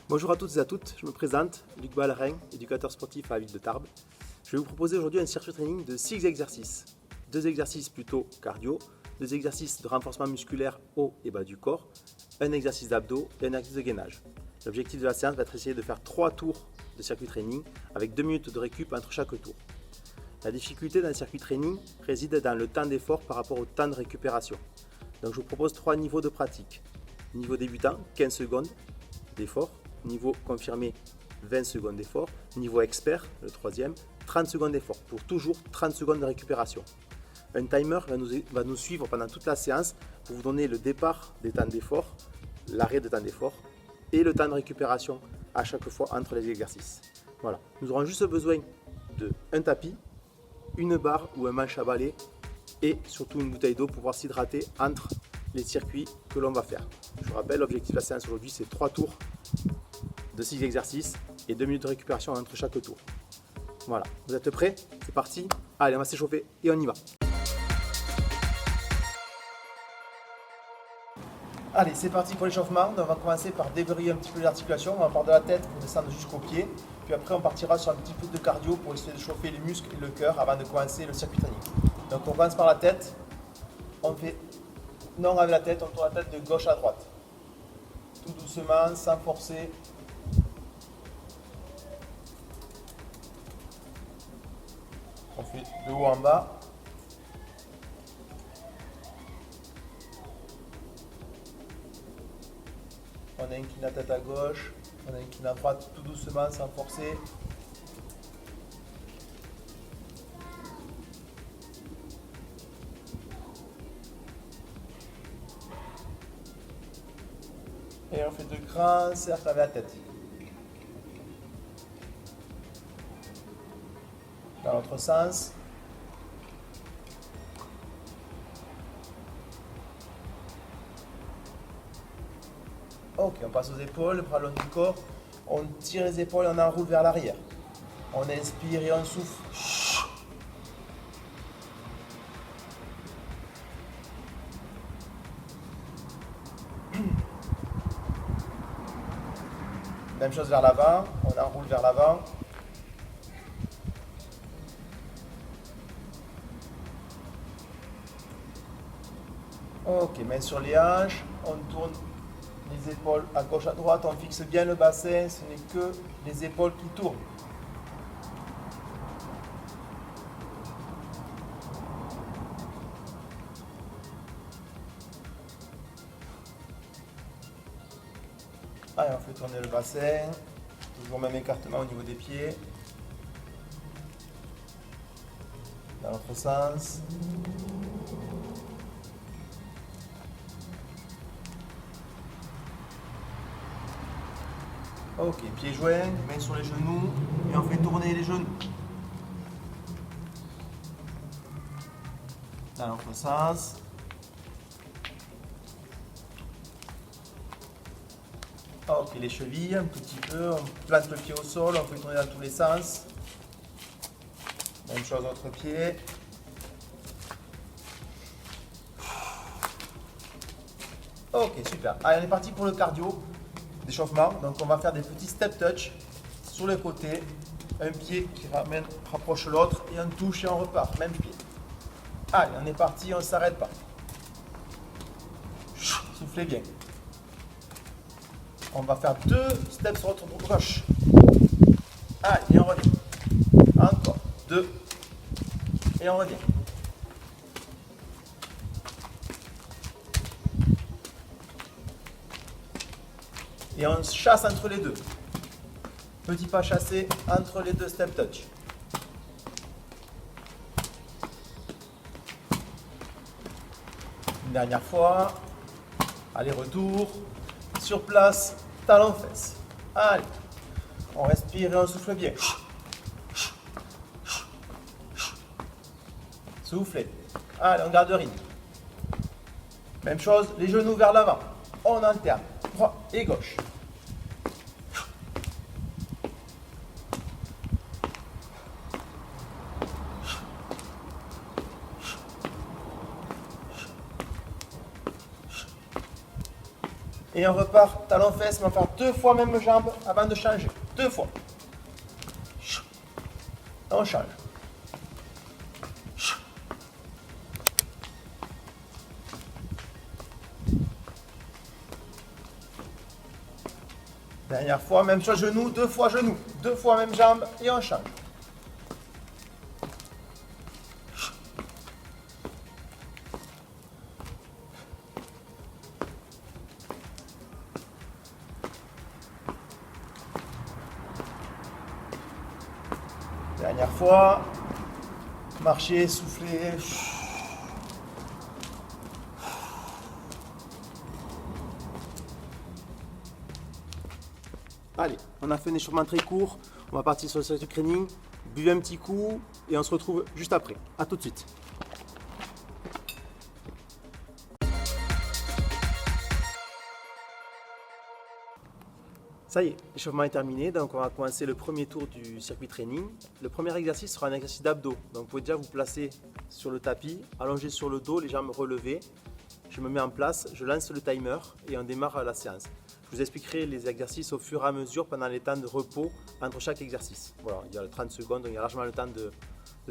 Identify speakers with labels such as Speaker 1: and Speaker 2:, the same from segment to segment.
Speaker 1: Bonjour à toutes et à toutes, je me présente, Luc Ballerin, éducateur sportif à la ville de Tarbes. Je vais vous proposer aujourd'hui un circuit training de 6 exercices. 2 exercices plutôt cardio, 2 exercices de renforcement musculaire haut et bas du corps, un exercice d'abdos et un exercice de gainage. L'objectif de la séance va être d'essayer de faire 3 tours de circuit training avec 2 minutes de récup entre chaque tour. La difficulté d'un circuit training réside dans le temps d'effort par rapport au temps de récupération. Donc je vous propose 3 niveaux de pratique. Niveau débutant, 15 secondes d'effort. Niveau confirmé, 20 secondes d'effort. Niveau expert, le troisième, 30 secondes d'effort pour toujours 30 secondes de récupération. Un timer va nous suivre pendant toute la séance pour vous donner le départ des temps d'effort, l'arrêt de temps d'effort et le temps de récupération à chaque fois entre les exercices. Voilà. Nous aurons juste besoin d'un tapis, une barre ou un manche à balai et surtout une bouteille d'eau pour pouvoir s'hydrater entre les circuits que l'on va faire. Je vous rappelle, l'objectif de la séance aujourd'hui, c'est 3 tours de 6 exercices et 2 minutes de récupération entre chaque tour. Voilà, vous êtes prêts? C'est parti. Allez, on va s'échauffer et on y va. Allez, c'est parti pour l'échauffement. On va commencer par déverrouiller un petit peu l'articulation. On va partir de la tête pour descendre jusqu'aux pieds. Puis après, on partira sur un petit peu de cardio pour essayer de chauffer les muscles et le cœur avant de commencer le circuit training. Donc on commence par la tête. On fait non avec la tête, on tourne la tête de gauche à droite. Tout doucement, sans forcer. On fait de haut en bas. On incline la tête à gauche, on incline à droite tout doucement, sans forcer. Et on fait de grands cercles avec la tête. Dans l'autre sens. Ok, on passe aux épaules, bras long du corps. On tire les épaules et on enroule vers l'arrière. On inspire et on souffle. Même chose vers l'avant, on enroule vers l'avant. Ok, main sur les hanches, on tourne les épaules à gauche à droite, on fixe bien le bassin, ce n'est que les épaules qui tournent. Allez, on fait tourner le bassin, toujours même écartement au niveau des pieds. Dans l'autre sens. Ok, pieds joints, mains sur les genoux et on fait tourner les genoux. Dans l'autre sens. Ok, les chevilles un petit peu, on place le pied au sol, on fait tourner dans tous les sens. Même chose autre pied. Ok, super. Allez, on est parti pour le cardio d'échauffement. Donc on va faire des petits step touch sur les côtés. Un pied qui rapproche l'autre et on touche et on repart. Même pied. Allez, on est parti, on ne s'arrête pas. Soufflez bien. On va faire 2 steps sur notre gauche. Allez, et on revient. Encore 2. Et on revient. Et on chasse entre les deux. Petit pas chassé entre les 2 step touch. Une dernière fois. Allez, retour. Sur place, talon fesse. Allez. On respire et on souffle bien. Soufflez. Allez, on garde rythme. Même chose, les genoux vers l'avant. On alterne. Droite et gauche. Et on repart talon-fesse, mais on va faire 2 fois même jambe avant de changer. 2 fois. On change. Dernière fois, même chose genou, 2 fois genou. 2 fois même jambe et on change. Dernière fois. Marcher, souffler. Allez, on a fait un échauffement très court. On va partir sur le circuit training. Buvez un petit coup et on se retrouve juste après. A tout de suite. Ça y est, l'échauffement est terminé, donc on va commencer le premier tour du circuit training. Le premier exercice sera un exercice d'abdos. Donc vous pouvez déjà vous placer sur le tapis, allongé sur le dos, les jambes relevées. Je me mets en place, je lance le timer et on démarre la séance. Je vous expliquerai les exercices au fur et à mesure pendant les temps de repos entre chaque exercice. Voilà, il y a 30 secondes, donc il y a largement le temps de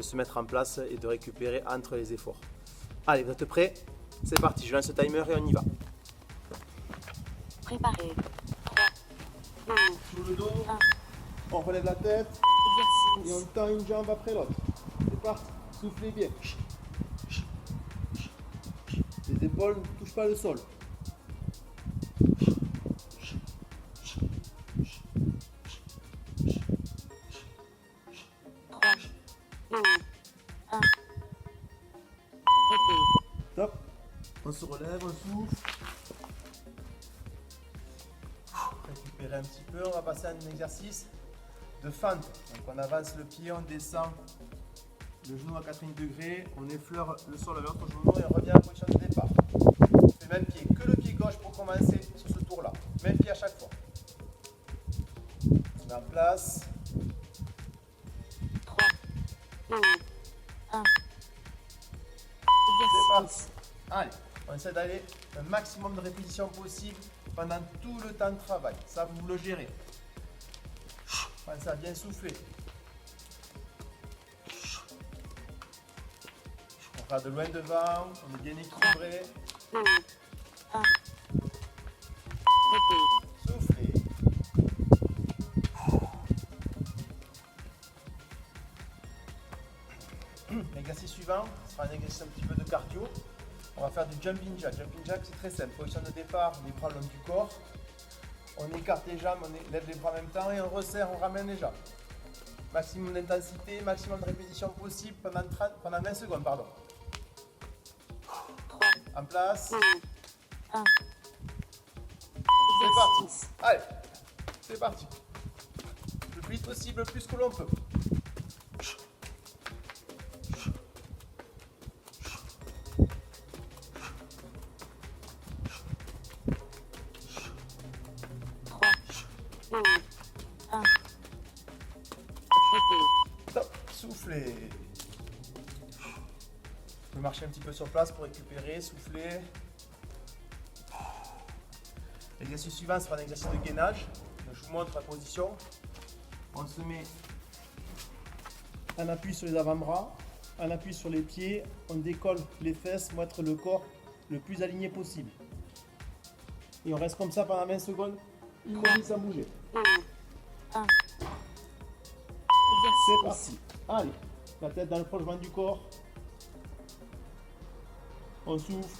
Speaker 1: se mettre en place et de récupérer entre les efforts. Allez, vous êtes prêts? C'est parti, je lance le timer et on y va.
Speaker 2: Préparé.
Speaker 1: Sur le dos, on relève la tête et on tend une jambe après l'autre. C'est parti, soufflez bien. Les épaules ne touchent pas le sol. Top. On se relève, on souffle. Récupérer un petit peu, on va passer à un exercice de fente. Donc on avance le pied, on descend le genou à 90 degrés, on effleure le sol avec l'autre genou et on revient à la position de départ. On fait même pied, que le pied gauche pour commencer sur ce tour là. Même pied à chaque fois. On met en place.
Speaker 2: 3, 2, 1.
Speaker 1: C'est parti. Allez, on essaie d'aller un maximum de répétitions possible pendant tout le temps de travail. Ça, vous le gérez. Pensez à bien souffler. On regarde de loin devant, on est bien équilibré.
Speaker 2: 2, 1.
Speaker 1: Soufflez. L'exercice suivant sera un exercice un petit peu de cardio. On va faire du jumping jack. Jumping jack, c'est très simple. Position de départ, les bras le long du corps. On écarte les jambes, on lève les bras en même temps et on resserre, on ramène les jambes. Maximum d'intensité, maximum de répétition possible pendant 20 secondes. Pardon.
Speaker 2: 3,
Speaker 1: En place.
Speaker 2: 2, 1.
Speaker 1: C'est parti. Allez, c'est parti. Le plus vite possible, le plus que l'on peut. Top, soufflez. Vous pouvez marcher un petit peu sur place pour récupérer, souffler. L'exercice suivant sera un exercice de gainage. Donc, je vous montre la position. On se met en appui sur les avant-bras, en appui sur les pieds, on décolle les fesses pour mettre le corps le plus aligné possible. Et on reste comme ça pendant 20 secondes, immobile sans bouger.
Speaker 2: 2, 1.
Speaker 1: C'est parti. Allez, la tête dans le prolongement du corps. On souffle.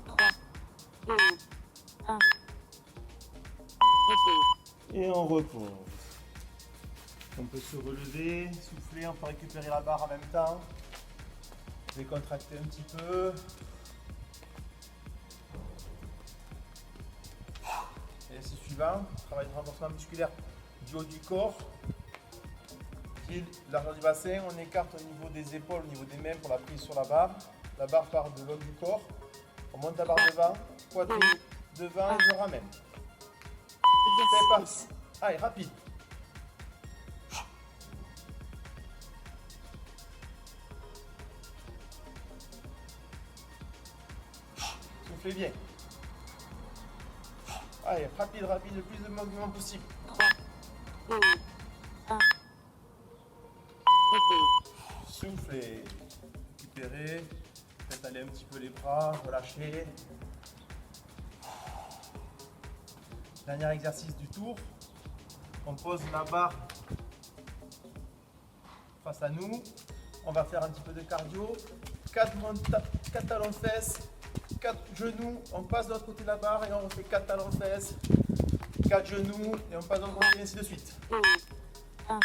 Speaker 2: 3, 2, 1.
Speaker 1: Et on repose. On peut se relever, souffler, on peut récupérer la barre en même temps. Décontracter un petit peu. Et c'est suivant, travail de renforcement musculaire du haut du corps. Pied, largeur du bassin, on écarte au niveau des épaules, au niveau des mains pour la prise sur la barre. La barre part de long du corps. On monte la barre devant, poitrine devant et je ramène. C'est parti. Allez, rapide. Soufflez bien. Allez, rapide, le plus de mouvements possible.
Speaker 2: 3, 2, 1. Repeat.
Speaker 1: Soufflez. Récupérez. Faites aller un petit peu les bras, relâchez. Dernier exercice du tour. On pose la barre face à nous. On va faire un petit peu de cardio. 4 talons fesses, 4 genoux. On passe de l'autre côté de la barre et on refait 4 talons fesses, 4 genoux et on passe de l'autre côté et ainsi de suite.
Speaker 2: 2, 1.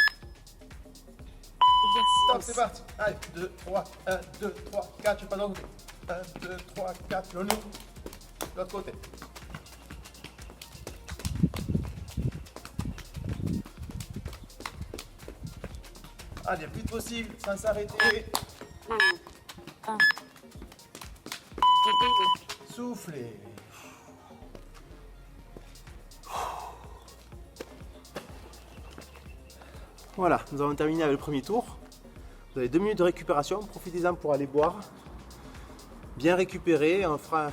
Speaker 1: Stop, c'est parti. Allez, 2, 3, 1, 2, 3, 4. Je passe de l'autre côté. 1, 2, 3, 4. Genou. De l'autre côté. Allez, le plus vite possible, sans s'arrêter.
Speaker 2: 2, 1. Repeat.
Speaker 1: Soufflez. Voilà, nous avons terminé avec le premier tour. Vous avez 2 minutes de récupération, profitez-en pour aller boire. Bien récupérer, on fera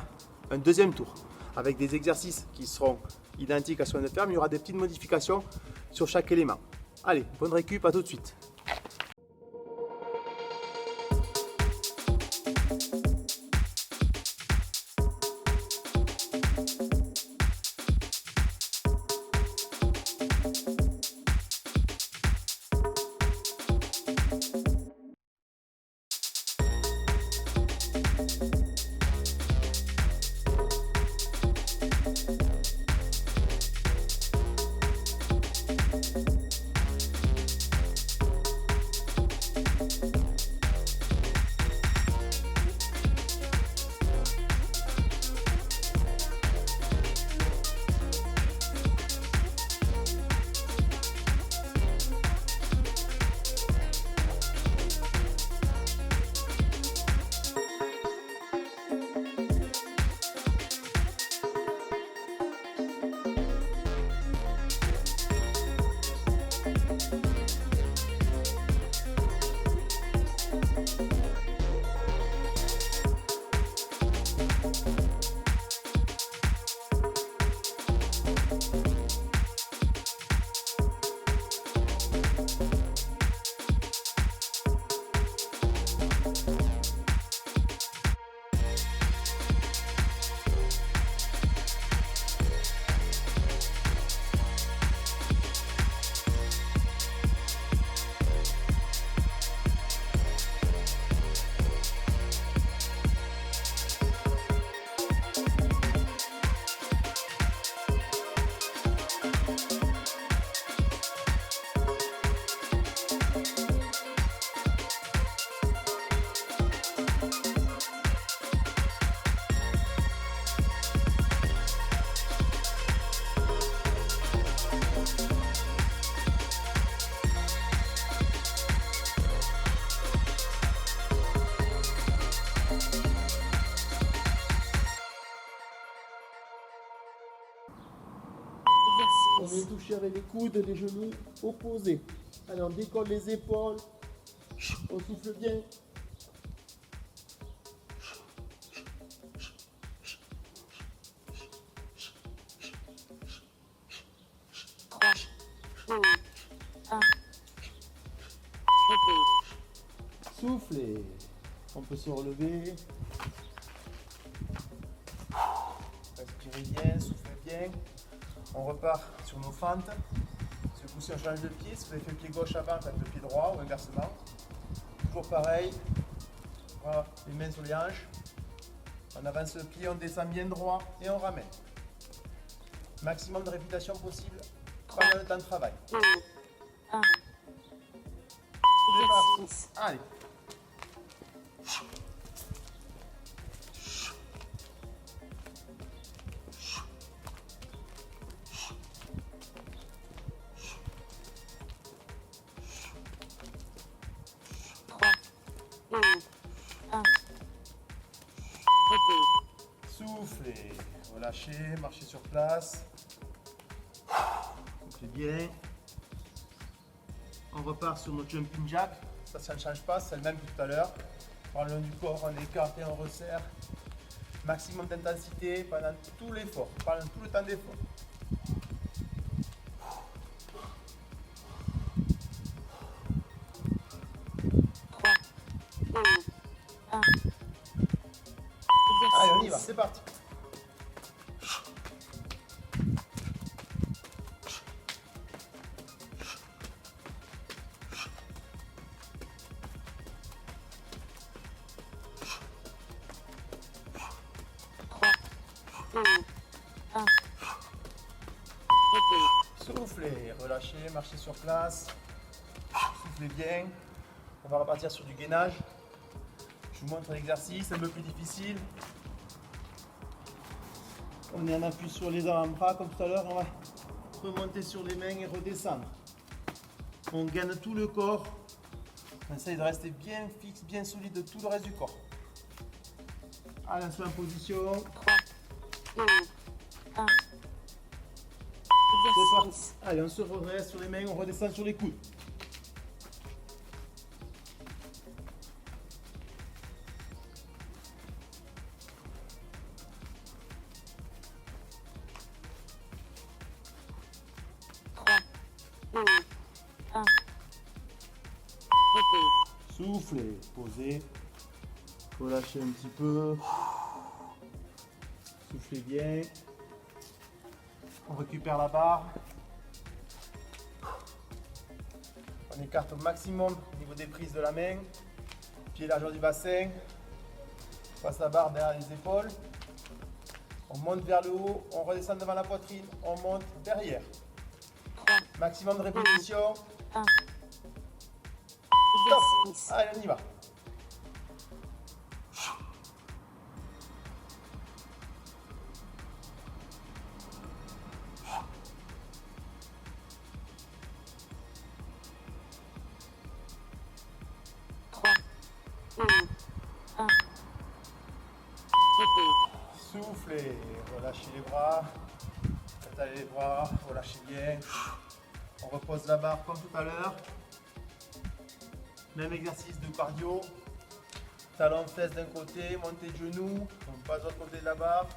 Speaker 1: un deuxième tour avec des exercices qui seront identiques à ce qu'on vient de faire, mais il y aura des petites modifications sur chaque élément. Allez, bonne récup, à tout de suite.
Speaker 3: On vient toucher avec les coudes, les genoux opposés. Allez, on décolle les épaules. On souffle bien. Soufflez. On peut se relever.
Speaker 1: Respirez bien, soufflez bien. On repart sur nos fentes. Ce coup-ci, on change de pied. Si vous avez fait le pied gauche avant, faites le pied droit ou inversement. Toujours pareil. Voilà, les mains sur les hanches. On avance le pied, on descend bien droit et on ramène. Maximum de répétitions possible pendant le temps de travail.
Speaker 2: 2, 1.
Speaker 1: C'est
Speaker 2: Exercice.
Speaker 1: parti. Allez. Soufflez, relâchez, marchez sur place. Soufflez bien. On repart sur notre jumping jack. Ça ne change pas, c'est le même que tout à l'heure. Par le long du corps, on écarte et on resserre. Maximum d'intensité pendant tout l'effort, pendant tout le temps d'effort.
Speaker 2: 3, 2, 1.
Speaker 1: Allez, on y va,
Speaker 2: Exercice.
Speaker 1: c'est parti. Soufflez, relâchez, marchez sur place. Soufflez bien. On va repartir sur du gainage. Je vous montre l'exercice un peu plus difficile. On est en appui sur les avant-bras comme tout à l'heure. On va remonter sur les mains et redescendre. On gaine tout le corps. On essaye de rester bien fixe, bien solide de tout le reste du corps. Allez, on se met en position.
Speaker 2: 3, 2, 1.
Speaker 1: C'est parti.
Speaker 2: Exercice.
Speaker 1: Allez, on se redresse sur les mains, on redescend sur les coudes. Soufflez, posez, relâchez un petit peu, soufflez bien, on récupère la barre, on écarte au maximum au niveau des prises de la main, pied largeur du bassin, on passe la barre derrière les épaules, on monte vers le haut, on redescend devant la poitrine, on monte derrière, maximum de répétition. Stop.
Speaker 2: Exercice.
Speaker 1: Allez, on y va. Soufflez, relâchez les bras, étalez les bras, relâchez bien. On repose la barre comme tout à l'heure. Même exercice de cardio. Talon fesses d'un côté, montée de genoux, on passe de l'autre côté de la barre.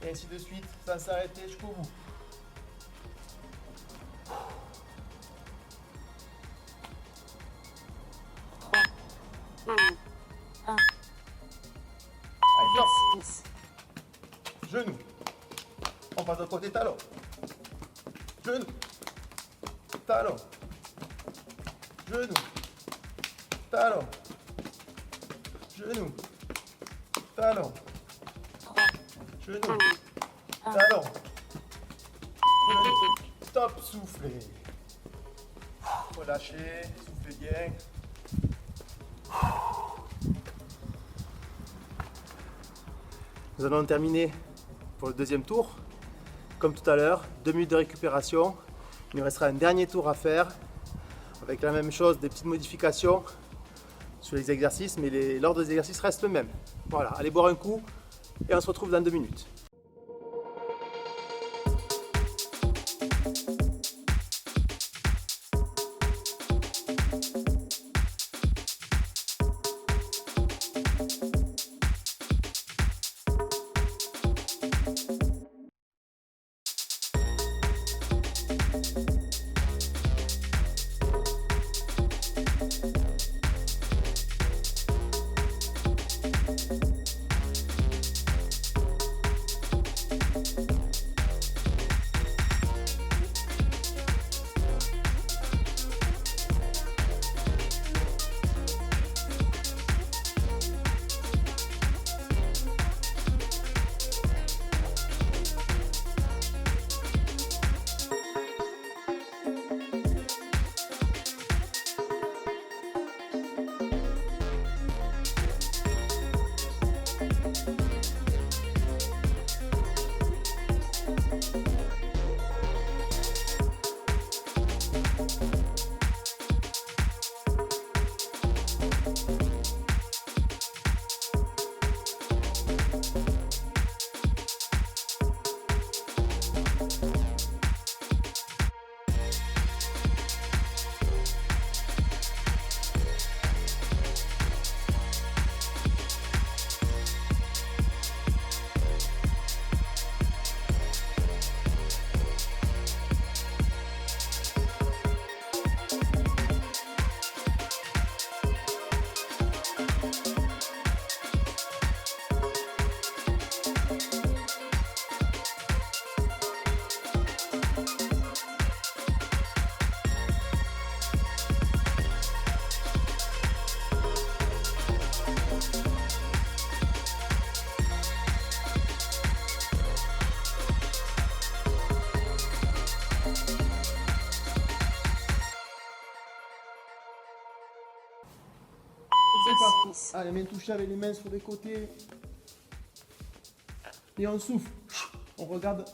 Speaker 1: Et ainsi de suite, sans s'arrêter jusqu'au bout. Allez, stop. Genoux. On passe de l'autre côté, talon. Genou. Talon. Genou. Talon. Genou. Talon. Genou. Talon. Genou. Stop, soufflez. Relâchez, soufflez bien. Nous allons terminer pour le deuxième tour. Comme tout à l'heure, 2 minutes de récupération. Il nous restera un dernier tour à faire avec la même chose, des petites modifications sur les exercices, mais l'ordre des exercices reste le même. Voilà, allez boire un coup et on se retrouve dans 2 minutes.
Speaker 2: exercice,
Speaker 3: Allez, main touchée avec les mains sur les côtés. Et on souffle. On regarde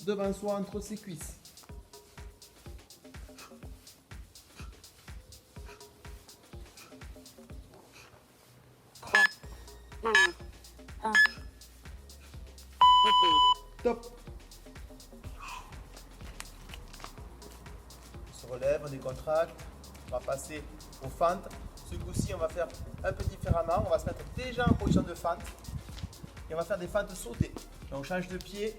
Speaker 3: devant soi entre ses cuisses.
Speaker 2: 3, 2, 1.
Speaker 3: Top.
Speaker 1: On se relève, on décontracte. On va passer aux fentes. Ce coup-ci, on va faire un peu différemment. On va se mettre déjà en position de fente. Et on va faire des fentes sautées. Donc, on change de pied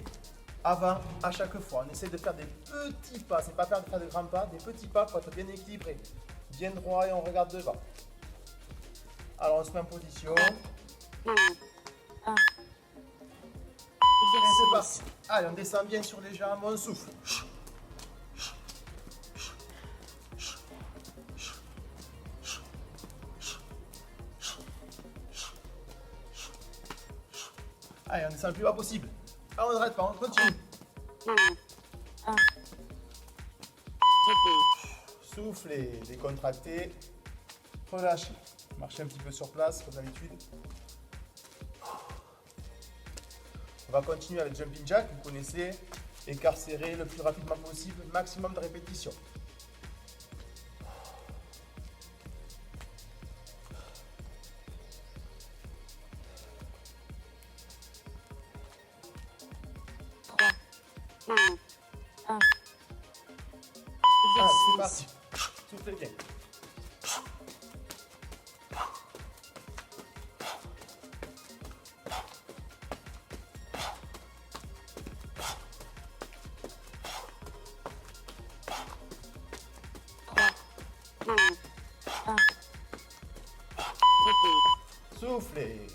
Speaker 1: avant à chaque fois. On essaie de faire des petits pas. C'est pas faire de grands pas, des petits pas pour être bien équilibré. Bien droit et on regarde devant. Alors, on se met en position.
Speaker 2: 2, 1.
Speaker 1: Et c'est
Speaker 2: Exercice,
Speaker 1: parti. Allez, on descend bien sur les jambes, on souffle. Allez, on descend le plus bas possible. Ah, on n'arrête pas, on continue.
Speaker 2: 2, 1.
Speaker 1: Soufflez, décontractez, relâchez. Marchez un petit peu sur place, comme d'habitude. On va continuer avec Jumping Jack, vous connaissez. Écart serré le plus rapidement possible, maximum de répétitions. Ah, c'est parti. Soufflez bien. Soufflez.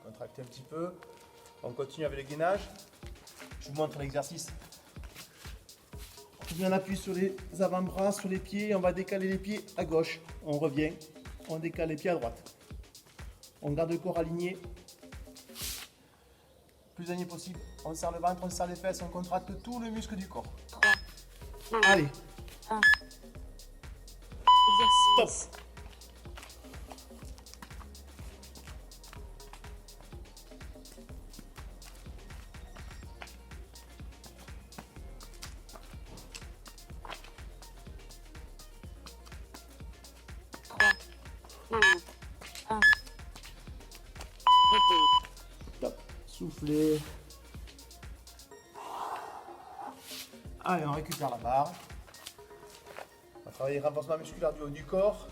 Speaker 1: Contractez un petit peu. On continue avec le gainage. Je vous montre l'exercice.
Speaker 3: On appuie sur les avant-bras, sur les pieds. On va décaler les pieds à gauche. On revient. On décale les pieds à droite. On garde le corps aligné.
Speaker 1: Plus aligné possible. On serre le ventre, on serre les fesses, on contracte tout le muscle du corps.
Speaker 3: Allez.
Speaker 2: Exercice.
Speaker 3: Top. Soufflez.
Speaker 1: Allez, on récupère la barre. On va travailler le renforcement musculaire du haut du corps.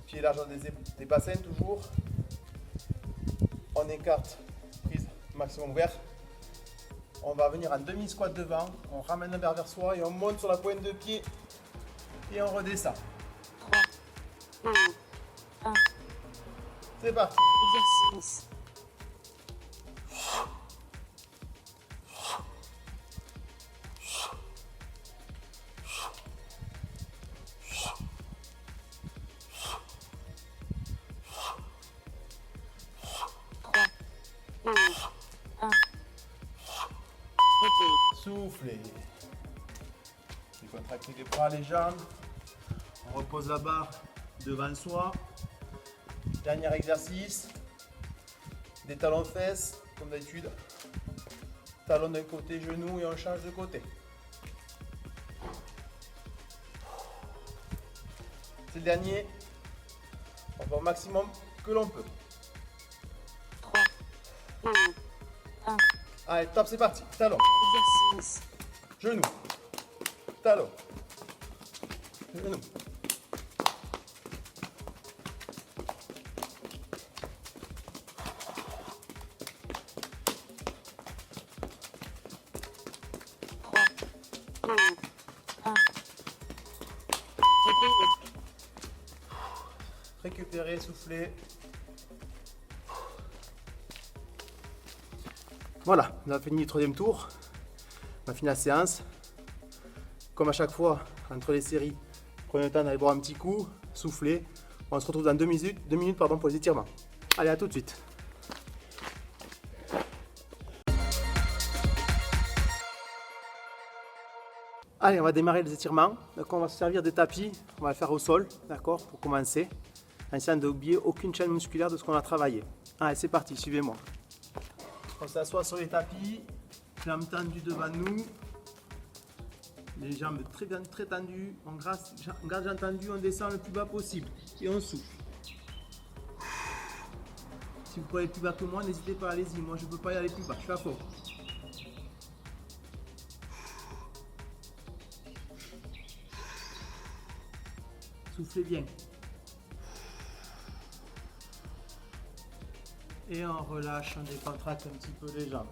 Speaker 1: Pied largeur des bassins toujours. On écarte, prise maximum ouverte. On va venir en demi-squat devant. On ramène le verre vers soi et on monte sur la pointe de pied. Et on redescend.
Speaker 2: 3, 2, 1.
Speaker 1: C'est parti.
Speaker 2: Exercice.
Speaker 1: Soufflez. Décontractez les bras, les jambes. On repose la barre devant soi. Dernier exercice. Des talons fesses, comme d'habitude. Talons d'un côté, genou et on change de côté. C'est le dernier. On va au maximum que l'on peut.
Speaker 2: 3, 2, 1.
Speaker 1: Allez, top, c'est parti. Talons,
Speaker 2: Exercice.
Speaker 1: genou, talons, genou. Récupérer, souffler. Voilà, on a fini le troisième tour. On a fini la séance. Comme à chaque fois, entre les séries, prenez le temps d'aller boire un petit coup, souffler. On se retrouve dans 2 minutes pour les étirements. Allez, à tout de suite. Allez, on va démarrer les étirements. Donc on va se servir des tapis, on va le faire au sol, d'accord, pour commencer. En essayant d'oublier aucune chaîne musculaire de ce qu'on a travaillé. Allez, c'est parti, suivez-moi. On s'assoit sur les tapis, jambes tendues devant nous. Les jambes très tendues, on garde jambes tendues, on descend le plus bas possible et on souffle. Si vous pouvez aller plus bas que moi, n'hésitez pas, allez-y, moi je ne peux pas y aller plus bas, je suis à fond. Soufflez bien. Et on relâche, on décontracte un petit peu les jambes.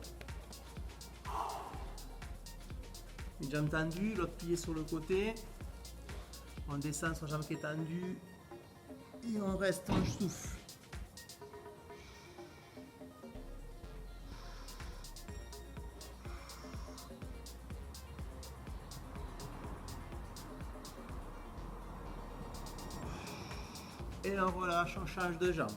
Speaker 1: Une jambe tendue, l'autre pliée sur le côté. On descend sur la jambe qui est tendue. Et on reste, on souffle. Et on relâche, on change de jambe.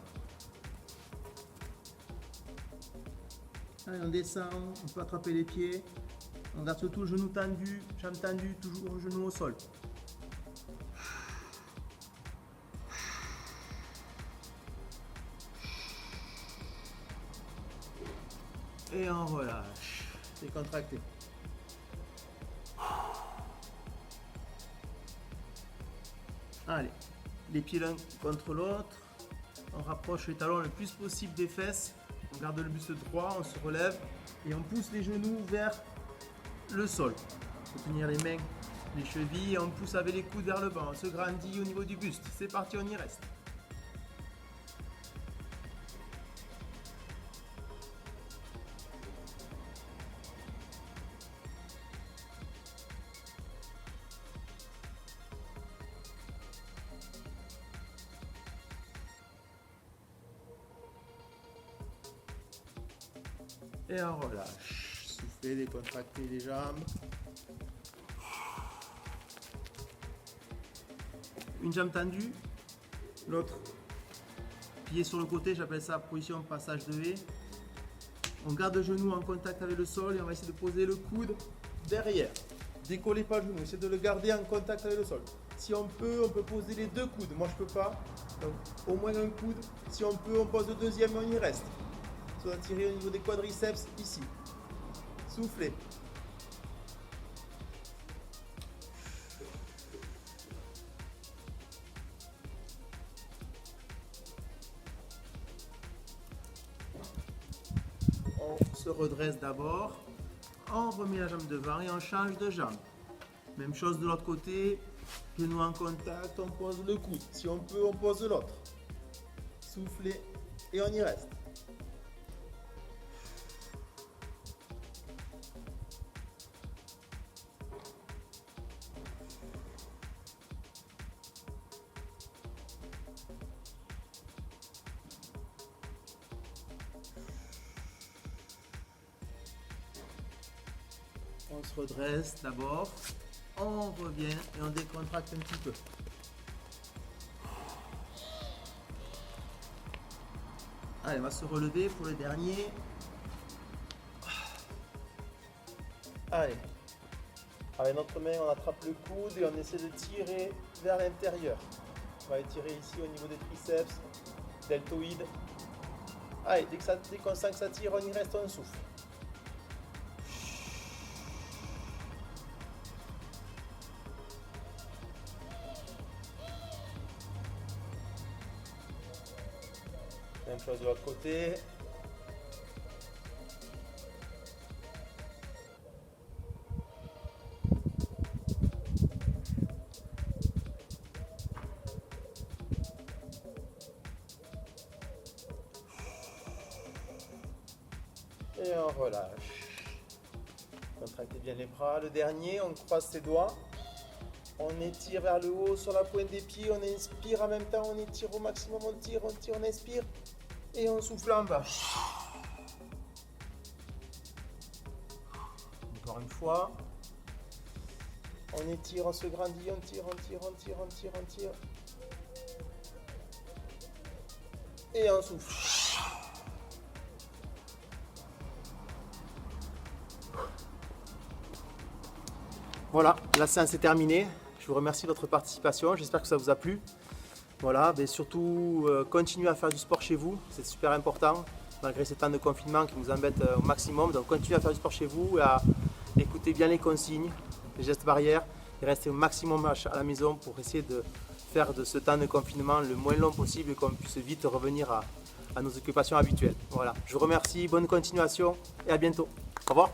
Speaker 1: Allez, on descend, on peut attraper les pieds. On garde surtout le genou tendu, jambe tendue, toujours le genou au sol. Et on relâche, décontracté. Allez, les pieds l'un contre l'autre. On rapproche les talons le plus possible des fesses. On garde le buste droit, on se relève et on pousse les genoux vers le sol. On peut tenir les mains, les chevilles et on pousse avec les coudes vers le bas. On se grandit au niveau du buste. C'est parti, on y reste. Et on relâche. Soufflez, décontractez les jambes. Une jambe tendue, l'autre pied sur le côté, j'appelle ça position passage de haie. On garde le genou en contact avec le sol et on va essayer de poser le coude derrière. Décollez pas le genou, essayez de le garder en contact avec le sol. Si on peut poser les deux coudes. Moi je peux pas, donc au moins un coude. Si on peut, on pose le deuxième et on y reste. On va tirer au niveau des quadriceps ici. Soufflez. On se redresse d'abord. On remet la jambe devant et on change de jambe. Même chose de l'autre côté. Genou en contact, on pose le coude. Si on peut, on pose l'autre. Soufflez et on y reste. On se redresse d'abord, on revient et on décontracte un petit peu. Allez, on va se relever pour le dernier. Allez, avec notre main, on attrape le coude et on essaie de tirer vers l'intérieur. On va étirer ici au niveau des triceps, deltoïdes. Allez, dès qu'on sent que ça tire, on y reste, on souffle. Même chose de l'autre côté. Et on relâche. Contractez bien les bras. Le dernier, on croise ses doigts. On étire vers le haut sur la pointe des pieds. On inspire en même temps. On étire au maximum. On tire, on inspire. Et on souffle en bas. Encore une fois. On étire, on se grandit. On tire. Et on souffle. Voilà, la séance est terminée. Je vous remercie de votre participation. J'espère que ça vous a plu. Voilà, mais surtout, continuez à faire du sport chez vous. C'est super important, malgré ces temps de confinement qui nous embêtent au maximum. Donc, continuez à faire du sport chez vous et à écouter bien les consignes, les gestes barrières et rester au maximum à la maison pour essayer de faire de ce temps de confinement le moins long possible et qu'on puisse vite revenir à nos occupations habituelles. Voilà, je vous remercie, bonne continuation et à bientôt. Au revoir.